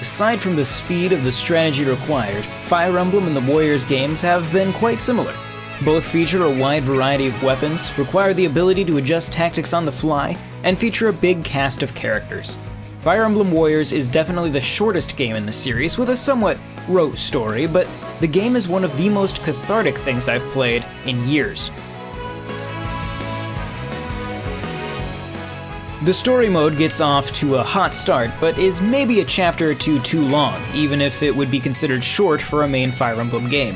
Aside from the speed of the strategy required, Fire Emblem and the Warriors games have been quite similar. Both feature a wide variety of weapons, require the ability to adjust tactics on the fly, and feature a big cast of characters. Fire Emblem Warriors is definitely the shortest game in the series, with a somewhat rote story, but the game is one of the most cathartic things I've played in years. The story mode gets off to a hot start, but is maybe a chapter or two too long, even if it would be considered short for a main Fire Emblem game.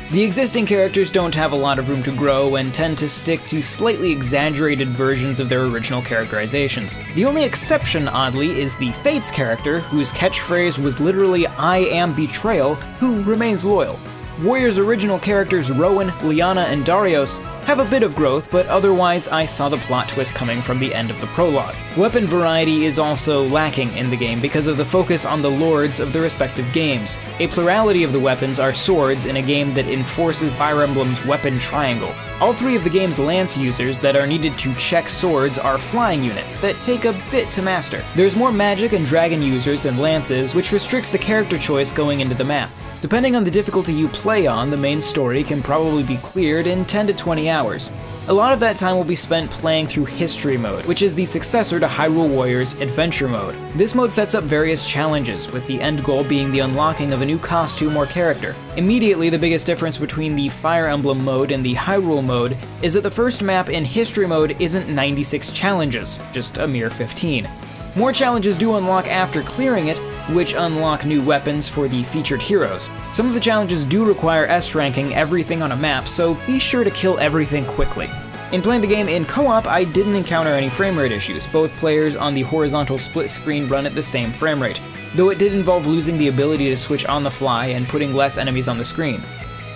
The existing characters don't have a lot of room to grow and tend to stick to slightly exaggerated versions of their original characterizations. The only exception, oddly, is the Fates character, whose catchphrase was literally "I am betrayal," who remains loyal. Warriors' original characters Rowan, Liana, and Darius have a bit of growth, but otherwise I saw the plot twist coming from the end of the prologue. Weapon variety is also lacking in the game because of the focus on the lords of the respective games. A plurality of the weapons are swords in a game that enforces Fire Emblem's weapon triangle. All three of the game's lance users that are needed to check swords are flying units that take a bit to master. There's more magic and dragon users than lances, which restricts the character choice going into the map. Depending on the difficulty you play on, the main story can probably be cleared in 10 to 20 hours. A lot of that time will be spent playing through History Mode, which is the successor to Hyrule Warriors Adventure Mode. This mode sets up various challenges, with the end goal being the unlocking of a new costume or character. Immediately, the biggest difference between the Fire Emblem mode and the Hyrule mode is that the first map in History Mode isn't 96 challenges, just a mere 15. More challenges do unlock after clearing it, which unlock new weapons for the featured heroes. Some of the challenges do require S-ranking everything on a map, so be sure to kill everything quickly. In playing the game in co-op, I didn't encounter any frame rate issues. Both players on the horizontal split screen run at the same frame rate, though it did involve losing the ability to switch on the fly and putting less enemies on the screen.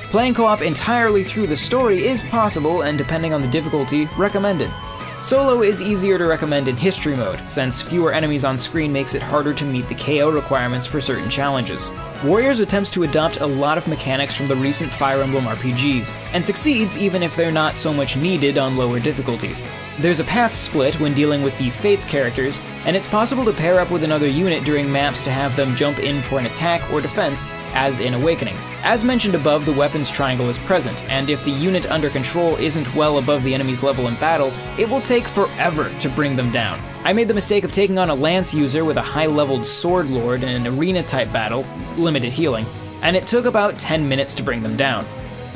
Playing co-op entirely through the story is possible, and depending on the difficulty, recommended. Solo is easier to recommend in History Mode, since fewer enemies on screen makes it harder to meet the KO requirements for certain challenges. Warriors attempts to adopt a lot of mechanics from the recent Fire Emblem RPGs, and succeeds even if they're not so much needed on lower difficulties. There's a path split when dealing with the Fates characters, and it's possible to pair up with another unit during maps to have them jump in for an attack or defense, as in Awakening. As mentioned above, the weapons triangle is present, and if the unit under control isn't well above the enemy's level in battle, it will take forever to bring them down. I made the mistake of taking on a lance user with a high-leveled sword lord in an arena-type battle, limited healing, and it took about 10 minutes to bring them down.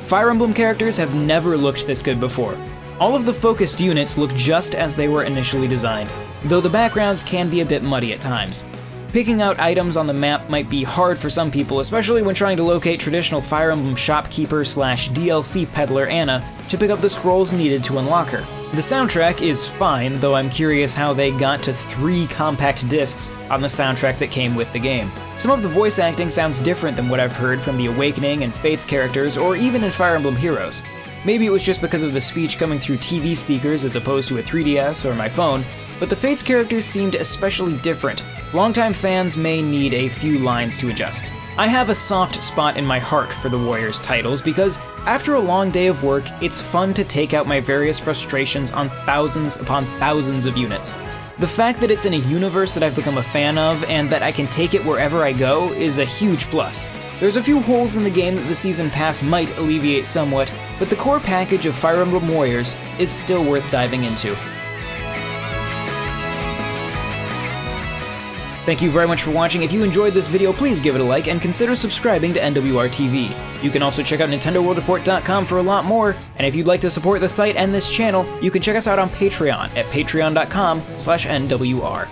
Fire Emblem characters have never looked this good before. All of the focused units look just as they were initially designed, though the backgrounds can be a bit muddy at times. Picking out items on the map might be hard for some people, especially when trying to locate traditional Fire Emblem shopkeeper/DLC peddler Anna to pick up the scrolls needed to unlock her. The soundtrack is fine, though I'm curious how they got to 3 compact discs on the soundtrack that came with the game. Some of the voice acting sounds different than what I've heard from the Awakening and Fates characters, or even in Fire Emblem Heroes. Maybe it was just because of the speech coming through TV speakers as opposed to a 3DS or my phone, but the Fates characters seemed especially different. Longtime fans may need a few lines to adjust. I have a soft spot in my heart for the Warriors titles because after a long day of work, it's fun to take out my various frustrations on thousands upon thousands of units. The fact that it's in a universe that I've become a fan of and that I can take it wherever I go is a huge plus. There's a few holes in the game that the Season Pass might alleviate somewhat, but the core package of Fire Emblem Warriors is still worth diving into. Thank you very much for watching. If you enjoyed this video, please give it a like and consider subscribing to NWR TV. You can also check out NintendoWorldReport.com for a lot more, and if you'd like to support the site and this channel, you can check us out on Patreon at patreon.com/NWR.